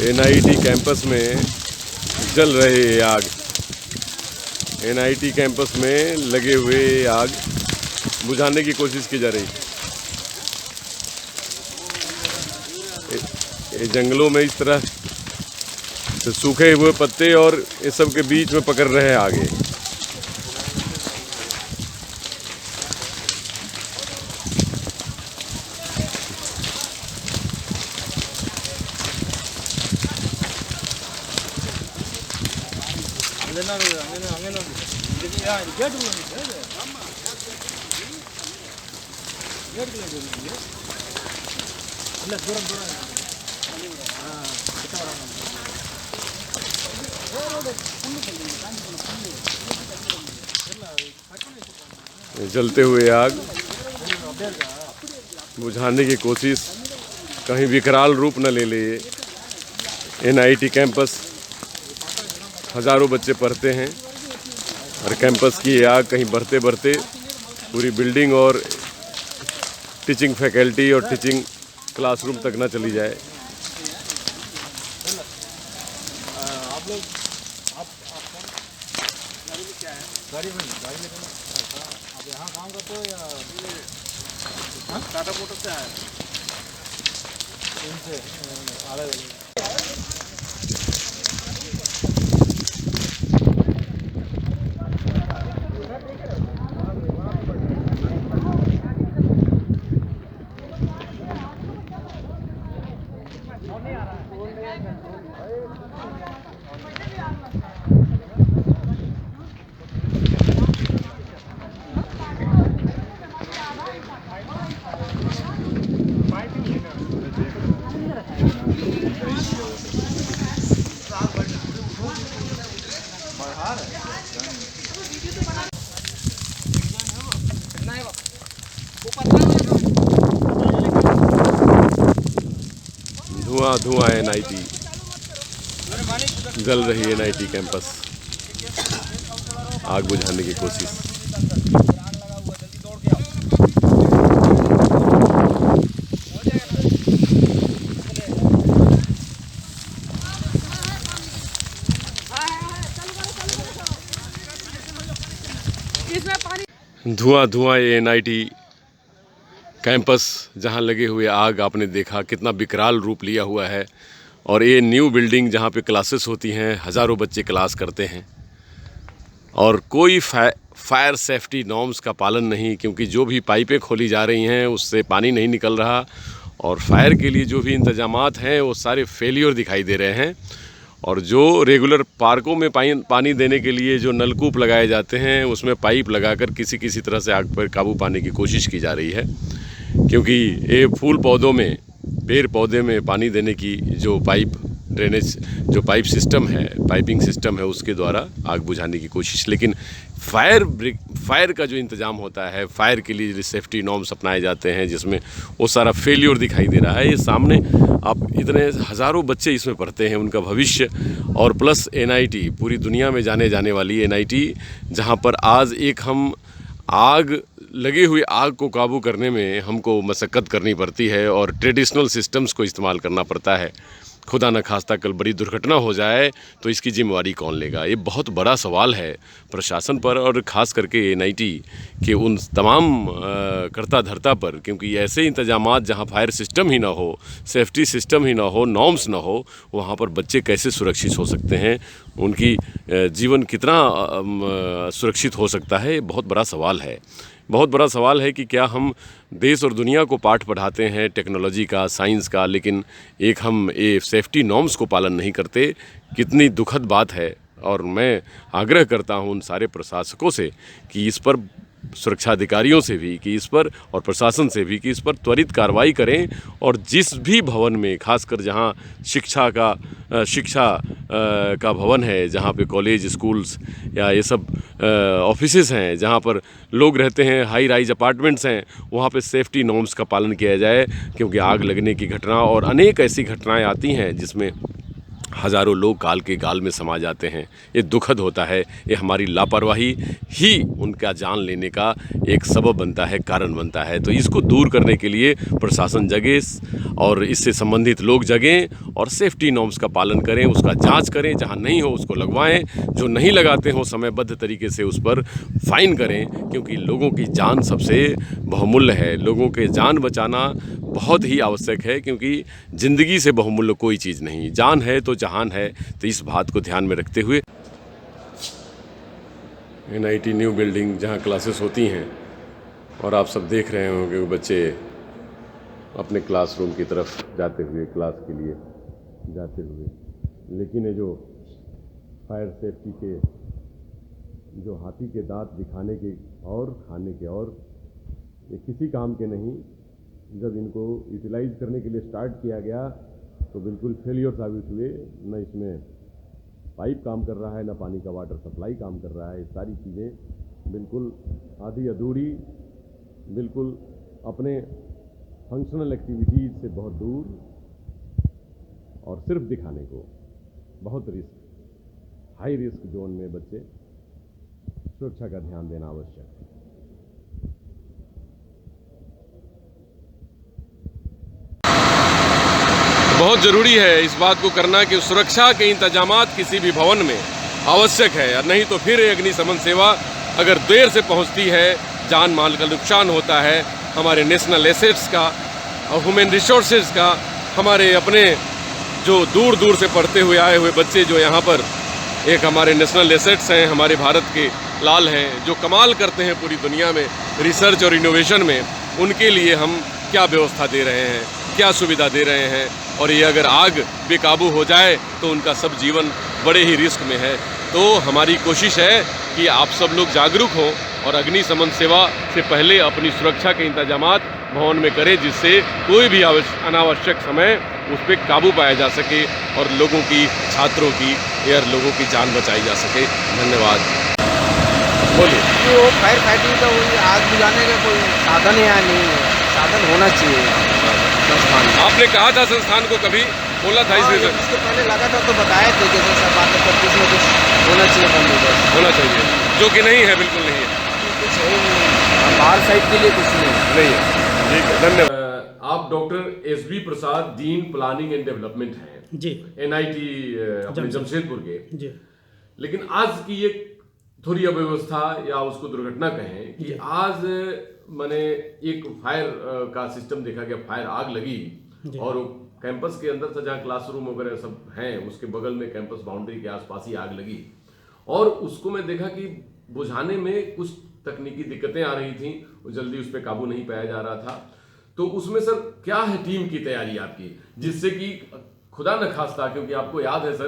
NIT campus में जल रहे आग। एनआईटी कैंपस में लगे हुए आग बुझाने की कोशिश की जा रही है। ये जंगलों में इस तरह से सूखे हुए पत्ते और इस सब के बीच में पकड़ रहे हैं आगे। जलते हुए आग बुझाने की कोशिश कहीं विकराल रूप न ले ले। एनआईटी कैंपस हज़ारों बच्चे पढ़ते हैं और कैंपस की ये आग कहीं बढ़ते बढ़ते पूरी बिल्डिंग और टीचिंग फैकल्टी और टीचिंग क्लासरूम तक न चली जाए। आप लोग गाड़ी में आप यहाँ काम करते हो या टाटा मोटर से आए? इनसे अलग धुआं धुआं एनआईटी जल रही है। एनआईटी कैंपस आग बुझाने की कोशिश। धुआं धुआं ये एनआईटी कैंपस जहां लगे हुए आग आपने देखा कितना विकराल रूप लिया हुआ है। और ये न्यू बिल्डिंग जहां पे क्लासेस होती हैं, हज़ारों बच्चे क्लास करते हैं और कोई फायर सेफ्टी नॉर्म्स का पालन नहीं, क्योंकि जो भी पाइपें खोली जा रही हैं उससे पानी नहीं निकल रहा और फायर के लिए जो भी इंतजामात हैं वो सारे फेलियर दिखाई दे रहे हैं। और जो रेगुलर पार्कों में पानी देने के लिए जो नलकूप लगाए जाते हैं उसमें पाइप लगाकर किसी तरह से आग पर काबू पाने की कोशिश की जा रही है, क्योंकि ये फूल पौधों में, पेड़ पौधे में पानी देने की जो ड्रेनेज जो पाइप सिस्टम है, पाइपिंग सिस्टम है, उसके द्वारा आग बुझाने की कोशिश। लेकिन फायर का जो इंतज़ाम होता है, फायर के लिए जो सेफ्टी नॉर्म्स अपनाए जाते हैं जिसमें वो सारा फेलियर दिखाई दे रहा है। ये सामने आप इतने हज़ारों बच्चे इसमें पढ़ते हैं, उनका भविष्य और प्लस एनआईटी पूरी दुनिया में जाने जाने वाली एनआईटी, जहाँ पर आज एक हम लगे हुए आग को काबू करने में हमको मशक्क़त करनी पड़ती है और ट्रेडिशनल सिस्टम्स को इस्तेमाल करना पड़ता है। खुदा न खास्ता कल बड़ी दुर्घटना हो जाए तो इसकी जिम्मेवारी कौन लेगा? ये बहुत बड़ा सवाल है प्रशासन पर और ख़ास करके एनआईटी के उन तमाम कर्ता धर्ता पर, क्योंकि ऐसे इंतजामात जहाँ फायर सिस्टम ही ना हो, सेफ्टी सिस्टम ही ना हो, नॉर्म्स ना हो, वहाँ पर बच्चे कैसे सुरक्षित हो सकते हैं? उनकी जीवन कितना सुरक्षित हो सकता है? बहुत बड़ा सवाल है। बहुत बड़ा सवाल है कि क्या हम देश और दुनिया को पाठ पढ़ाते हैं टेक्नोलॉजी का, साइंस का, लेकिन एक हम ये सेफ्टी नॉर्म्स को पालन नहीं करते। कितनी दुखद बात है। और मैं आग्रह करता हूं उन सारे प्रशासकों से कि इस पर, सुरक्षा अधिकारियों से भी कि इस पर, और प्रशासन से भी कि इस पर त्वरित कार्रवाई करें और जिस भी भवन में, खासकर जहां शिक्षा का भवन है, जहां पे कॉलेज, स्कूल्स या ये सब ऑफिसेस हैं, जहां पर लोग रहते हैं, हाई राइज अपार्टमेंट्स हैं, वहां पे सेफ्टी नॉर्म्स का पालन किया जाए। क्योंकि आग लगने की घटना और अनेक ऐसी घटनाएं आती हैं जिसमें हज़ारों लोग काल के गाल में समा जाते हैं। ये दुखद होता है। ये हमारी लापरवाही ही उनका जान लेने का एक सबब बनता है, कारण बनता है। तो इसको दूर करने के लिए प्रशासन जगे और इससे संबंधित लोग जगें और सेफ्टी नॉर्म्स का पालन करें, उसका जांच करें, जहां नहीं हो उसको लगवाएं, जो नहीं लगाते हो समयबद्ध तरीके से उस पर फाइन करें, क्योंकि लोगों की जान सबसे बहुमूल्य है। लोगों के जान बचाना बहुत ही आवश्यक है, क्योंकि ज़िंदगी से बहुमूल्य कोई चीज़ नहीं। जान है तो जहान है। तो इस बात को ध्यान में रखते हुए NIT न्यू बिल्डिंग जहां क्लासेस होती हैं और आप सब देख रहे होंगे वो बच्चे अपने क्लासरूम की तरफ जाते हुए, क्लास के लिए जाते हुए, लेकिन ये जो फायर सेफ्टी के जो हाथी के दांत दिखाने के और खाने के और ये किसी काम के नहीं। जब इनको यूटिलाइज करने के लिए स्टार्ट किया गया तो बिल्कुल फेलियर साबित हुए। न इसमें पाइप काम कर रहा है, न पानी का वाटर सप्लाई काम कर रहा है। ये सारी चीज़ें बिल्कुल आधी अधूरी, बिल्कुल अपने फंक्शनल एक्टिविटीज़ से बहुत दूर और सिर्फ दिखाने को। बहुत रिस्क, हाई रिस्क जोन में बच्चे, सुरक्षा का ध्यान देना आवश्यक है। बहुत ज़रूरी है इस बात को करना कि सुरक्षा के इंतजामात किसी भी भवन में आवश्यक है, और नहीं तो फिर अग्निशमन सेवा अगर देर से पहुंचती है, जान माल का नुकसान होता है, हमारे नेशनल एसेट्स का और ह्यूमन रिसोर्सेज का, हमारे अपने जो दूर दूर से पढ़ते हुए आए हुए बच्चे जो यहाँ पर एक हमारे नेशनल एसेट्स हैं, हमारे भारत के लाल हैं, जो कमाल करते हैं पूरी दुनिया में रिसर्च और इनोवेशन में, उनके लिए हम क्या व्यवस्था दे रहे हैं, क्या सुविधा दे रहे हैं। और ये अगर आग बेकाबू हो जाए तो उनका सब जीवन बड़े ही रिस्क में है। तो हमारी कोशिश है कि आप सब लोग जागरूक हों और अग्निशमन सेवा से पहले अपनी सुरक्षा के इंतजामात भवन में करें, जिससे कोई भी अनावश्यक समय उस पर काबू पाया जा सके और लोगों की, छात्रों की या लोगों की जान बचाई जा सके। धन्यवाद। बोलिए। वो फायर फाइटिंग का वही आग बुझाने का कोई साधन यहाँ नहीं है, साधन होना चाहिए संस्थान। आपने कहा था संस्थान को, कभी बोला था इसके पहले लगा था तो बताए थे कि सब बात पर कुछ न कुछ होना चाहिए, बंदोबस्त होना चाहिए, जो कि नहीं है, बिल्कुल नहीं है, कुछ है नहीं। बाहर साइड के लिए कुछ नहीं है। ठीक है, धन्यवाद। आप doctor SB Prasad, dean planning and development हैं जी, NIT अपने जमशेदपुर के जी। लेकिन आज की ये थोड़ी अव्यवस्था या उसको दुर्घटना कहें कि आज मैंने एक फायर का सिस्टम देखा गया, फायर आग लगी और कैंपस के अंदर से जहाँ क्लासरूम वगैरह सब हैं उसके बगल में कैंपस बाउंड्री के आसपास ही आग लगी। और उसको मैं देखा कि बुझाने में कुछ तकनीकी दिक्कतें आ रही थी, जल्दी उस पर काबू नहीं पाया जा रहा था। तो उसमें सर क्या है टीम की तैयारी आपकी, जिससे कि खुदा न खास्ता, क्योंकि आपको याद है सर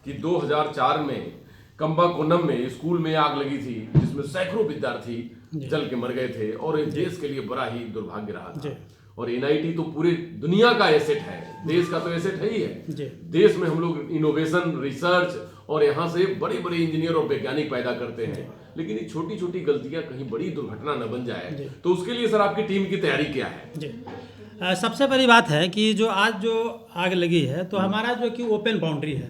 कि 2004 में कंबाकोनम में स्कूल में आग लगी थी जिसमें सैकड़ों विद्यार्थी जल के मर गए थे और देश के लिए बड़ा ही दुर्भाग्य रहा था। और NIT तो पूरे दुनिया का एसेट है, देश का तो एसेट है ही है। देश में हम लोग इनोवेशन, रिसर्च और यहाँ से बड़े बड़े इंजीनियर और वैज्ञानिक पैदा करते हैं, लेकिन ये छोटी छोटी गलतियां कहीं बड़ी दुर्घटना न बन जाए, तो उसके लिए सर आपकी टीम की तैयारी क्या है? सबसे बड़ी बात है कि जो आज जो आग लगी है तो हमारा जो कि ओपन बाउंड्री है,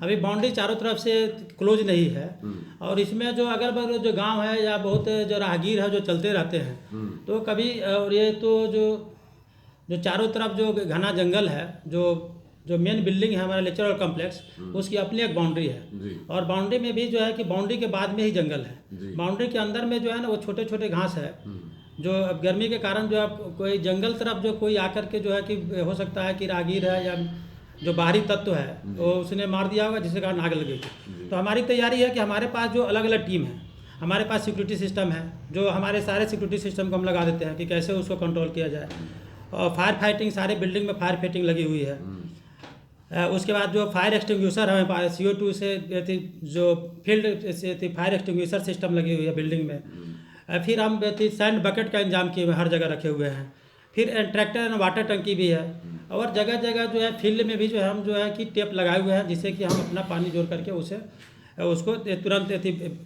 अभी बाउंड्री चारों तरफ से क्लोज नहीं है, और इसमें जो अगल बगल जो गांव है या बहुत जो राहगीर है जो चलते रहते हैं, तो कभी, और ये तो जो चारों तरफ जो घना जंगल है, जो मेन बिल्डिंग है हमारा लेक्चरल कॉम्प्लेक्स, उसकी अपनी एक बाउंड्री है, और बाउंड्री में भी जो है कि बाउंड्री के बाद में ही जंगल है। बाउंड्री के अंदर में जो है ना वो छोटे छोटे घास है, जो अब गर्मी के कारण जो अब कोई जंगल तरफ जो कोई आकर के जो है कि हो सकता है कि राहगीर है या जो बाहरी तत्व है तो उसने मार दिया होगा, जिसके कारण आग लगेगी। तो हमारी तैयारी है कि हमारे पास जो अलग अलग टीम है, हमारे पास सिक्योरिटी सिस्टम है, जो हमारे सारे सिक्योरिटी सिस्टम को हम लगा देते हैं कि कैसे उसको कंट्रोल किया जाए, और फायर फाइटिंग, सारे बिल्डिंग में फायर फाइटिंग लगी हुई है। उसके बाद जो फायर एक्सटिंग्विशर हमें पास CO2 से जो फील्ड से फायर एक्सटिंग्विशर सिस्टम लगी हुई है बिल्डिंग में। फिर हम सैंड बकेट का इंतजाम किए हुए हर जगह रखे हुए हैं। फिर ट्रैक्टर एंड वाटर टंकी भी है, और जगह जगह जो है फील्ड में भी जो है हम जो है कि टेप लगाए हुए हैं, जिससे कि हम अपना पानी जोड़ करके उसको तुरंत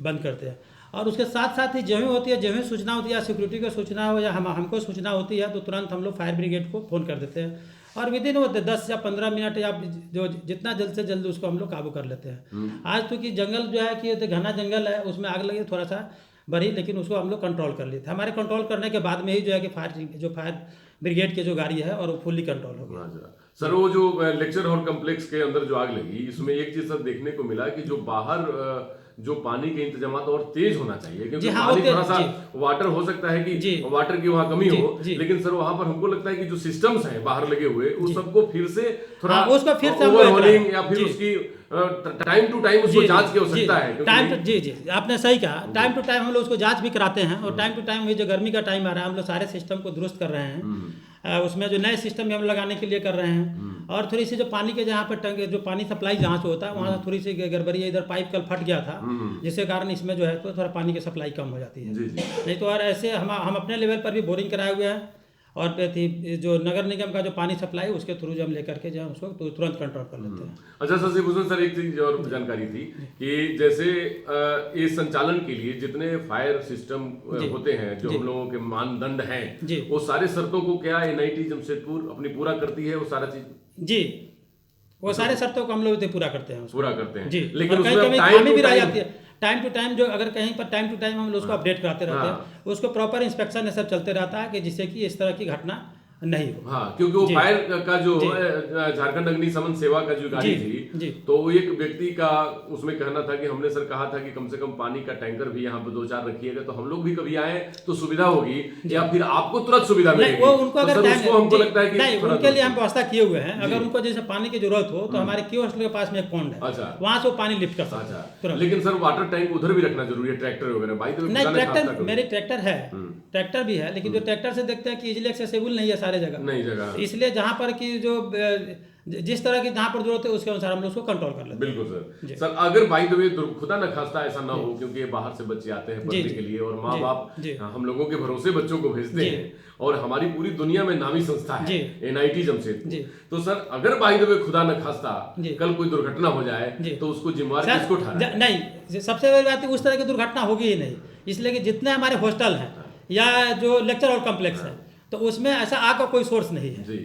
बंद करते हैं। और उसके साथ साथ ही जो ही होती है, जो ही सूचना होती है, या सिक्योरिटी को सूचना हो या हमको सूचना होती है, तो तुरंत हम लोग फायर ब्रिगेड को फ़ोन कर देते हैं और विद इन वो 10 या 15 मिनट या जो जितना जल्द से जल्द उसको हम लोग काबू कर लेते हैं। आज तो कि जंगल जो है कि तो घना जंगल है, उसमें आग लगी थोड़ा सा बढ़ी, लेकिन उसको हम लोग कंट्रोल कर लिए थे। हमारे कंट्रोल करने के बाद में ही जो है कि फायर ब्रिगेड की जो गाड़ी है और वो फुल्ली कंट्रोल हो गया। सर वो जो लेक्चर हॉल कम्प्लेक्स के अंदर जो आग लगी, इसमें एक चीज सर देखने को मिला कि जो बाहर जो पानी के इंतजाम और तेज होना चाहिए, क्योंकि पानी थोड़ा सा वाटर हो सकता है कि वाटर की वहाँ कमी हो, लेकिन सर वहाँ पर हमको लगता है कि जो सिस्टम्स हैं बाहर लगे हुए उस सबको फिर से थोड़ा उसको फिर से ओवरहॉलिंग या फिर उसकी टाइम टू टाइम उसको जांच की आवश्यकता है। टाइम जी आपने सही कहा, टाइम टू टाइम हम लोग उसको जांच भी कराते हैं और टाइम टू टाइम जो गर्मी का टाइम आ रहा है हम लोग सारे सिस्टम को दुरुस्त कर रहे हैं। उसमें जो नए सिस्टम हम लगाने के लिए कर रहे हैं और थोड़ी सी जो पानी के जहाँ पर टंके जो पानी सप्लाई जहाँ से होता है वहाँ थोड़ी सी गड़बड़ी है, इधर पाइप कल फट गया था जिसके कारण इसमें जो है तो थोड़ा पानी की सप्लाई कम हो जाती है। नहीं तो और ऐसे हम अपने लेवल पर भी बोरिंग कराए हुए हैं और जो नगर निगम का जो पानी सप्लाई उसके थ्रू जो हम लेकर के जो है उसको तुरंत कंट्रोल कर लेते हैं। अच्छा सर भूषण सर, एक चीज और जानकारी थी कि जैसे इस संचालन के लिए जितने फायर सिस्टम होते हैं जो हम लोगों के मानदंड हैं, वो सारे शर्तों को क्या NIT जमशेदपुर अपनी पूरा करती है वो सारा चीज? जी वो सारे शर्तों को हम लोग पूरा करते हैं जी, लेकिन कहीं कमी भी रह जाती है। टाइम टू टाइम जो अगर कहीं पर टाइम टू टाइम हम लोग उसको अपडेट कराते रहते हैं, उसको प्रॉपर इंस्पेक्शन सब चलते रहता है कि जिससे कि इस तरह की घटना नहीं हो। हाँ, क्योंकि वो फायर का जो झारखंड अग्निशमन सेवा का जो गाड़ी थी तो वो एक व्यक्ति का उसमें कहना था कि हमने सर कहा था कि कम से कम पानी का टैंकर भी यहाँ पे 2-4 रखिएगा तो हम लोग भी कभी आए तो सुविधा होगी या फिर आपको तुरंत सुविधा मिलेगी। वो उनको अगर हमको लगता है कि नहीं, उनके लिए हम व्यवस्था किए हुए हैं। अगर उनको जैसे पानी की जरूरत हो तो हमारे कियोस्क के पास में एक पॉन्ड है, वहां से वो पानी लिफ्ट कर सकते हैं। लेकिन सर वाटर टैंक उधर भी रखना जरूरी है, ट्रैक्टर वगैरह? नहीं, ट्रैक्टर मेरे ट्रैक्टर है, ट्रैक्टर भी है, लेकिन जो ट्रैक्टर से देखते हैं कि इजिली एक्सेसिबल नहीं है सारे जगह, इसलिए जहाँ पर कि जो जिस तरह की जहाँ पर जरूरत है उसके अनुसार हम लोग उसको कंट्रोल कर लेते हैं। बिल्कुल सर। सर अगर बाय द वे खुदा न खास्ता ऐसा ना हो, क्योंकि बाहर से बच्चे आते हैं पढ़ने के लिए और माँ बाप हम लोगों के भरोसे बच्चों को भेजते हैं और हमारी पूरी दुनिया में नामी संस्था है NIT जमशेदपुर, तो सर अगर बाय द वे खुदा न खास्ता कल कोई दुर्घटना हो जाए तो उसको जिम्मेवार किसको ठहराए? नहीं, सबसे बड़ी बात है उस तरह की दुर्घटना होगी ही नहीं, इसलिए कि जितने हमारे हॉस्टल हैं या जो लेक्चर हॉल कॉम्प्लेक्स है तो उसमें ऐसा आग का कोई सोर्स नहीं है,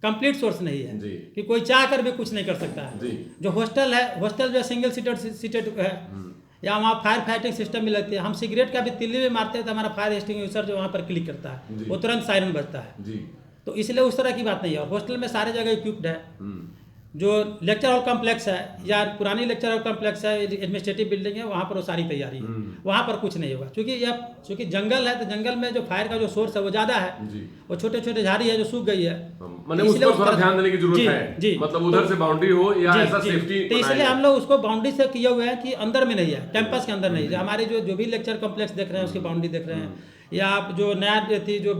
कंप्लीट सोर्स नहीं है कि कोई चाह कर भी कुछ नहीं कर सकता है। जो हॉस्टल है, हॉस्टल जो सिंगल सीटेड है या वहाँ फायर फाइटिंग सिस्टम भी लगती है। हम सिगरेट का भी तिल्ली में मारते हैं तो हमारा फायर एक्सटिंग्विशर जो वहाँ पर क्लिक करता है वो तुरंत सायरन बजता है, तो इसलिए उस तरह की बात नहीं है। और हॉस्टल में सारे जगह इक्विप्ड है। जो लेक्चर हॉल कॉम्प्लेक्स है या पुरानी लेक्चर हॉल कॉम्प्लेक्स है, एडमिनिस्ट्रेटिव बिल्डिंग है, वहाँ पर वो सारी तैयारी है, वहाँ पर कुछ नहीं होगा। क्योंकि जंगल है तो जंगल में जो फायर का जो सोर्स है वो ज़्यादा है, वो छोटे छोटे झाड़ी है जो सूख गई है, मतलब उस पर थोड़ा ध्यान देने की जरूरत है। मतलब उधर से बाउंड्री हो या ऐसा सेफ्टी, तो इसलिए हम लोग उसको बाउंड्री से किए हुए हैं कि अंदर में नहीं है, कैंपस के अंदर नहीं है। हमारे जो भी लेक्चर कॉम्प्लेक्स देख रहे हैं उसकी बाउंड्री देख रहे हैं, या आप जो नया थी जो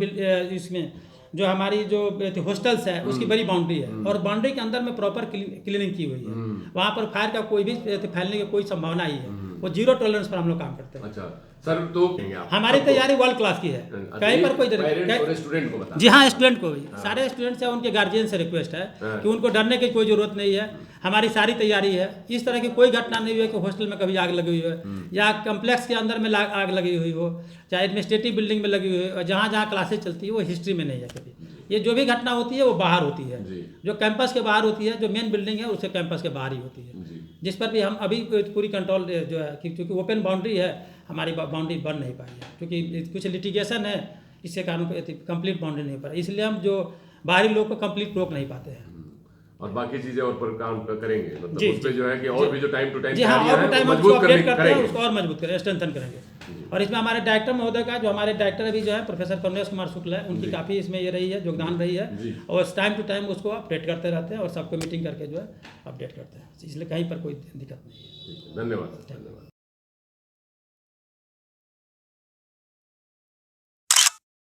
इसमें जो हमारी जो हॉस्टल्स है उसकी बड़ी बाउंड्री है और बाउंड्री के अंदर में प्रॉपर क्लीनिंग की हुई है। वहाँ पर फायर का कोई भी फैलने की कोई संभावना ही है, वो 0 टॉलरेंस पर हम लोग काम करते हैं। अच्छा सर, तो हमारी तैयारी वर्ल्ड क्लास की है, कहीं पर कोई स्टूडेंट को बता। जी हाँ, स्टूडेंट को भी, सारे स्टूडेंट्स हैं, उनके गार्जियन से रिक्वेस्ट है कि उनको डरने की कोई जरूरत नहीं है, हमारी सारी तैयारी है। इस तरह की कोई घटना नहीं हुई है कि हॉस्टल में कभी आग लगी हुई है या कम्प्लेक्स के अंदर में आग लगी हुई हो, चाहे एडमिनिस्ट्रेटिव बिल्डिंग में लगी हुई है, और जहाँ जहाँ क्लासेज चलती है वो हिस्ट्री में नहीं है कभी। ये जो भी घटना होती है वो बाहर होती है, जो कैंपस के बाहर होती है, जो मेन बिल्डिंग है उसके कैंपस के बाहर ही होती है, जिस पर भी हम अभी पूरी कंट्रोल जो है, क्योंकि ओपन बाउंड्री है, हमारी बाउंड्री बन नहीं पाई है, क्योंकि कुछ लिटिगेशन है, इसके कारण कंप्लीट बाउंड्री नहीं पा, इसलिए हम जो बाहरी लोग को कंप्लीट रोक नहीं पाते हैं। और बाकी चीजें और पर काम करेंगे, मतलब उस पे जो है कि और भी जो टाइम टू टाइम मजबूत करते हैं, उसको और मजबूत करेंगे, स्ट्रेंथन करेंगे। और इसमें हमारे डायरेक्टर महोदय का, जो हमारे डायरेक्टर अभी जो है प्रोफेसर कमलेश कुमार शुक्ल है, उनकी काफ़ी इसमें ये रही है, योगदान रही है, और टाइम टू टाइम उसको अपडेट करते रहते हैं और सबको मीटिंग करके जो है अपडेट करते हैं, इसलिए कहीं पर कोई दिक्कत नहीं है। धन्यवाद।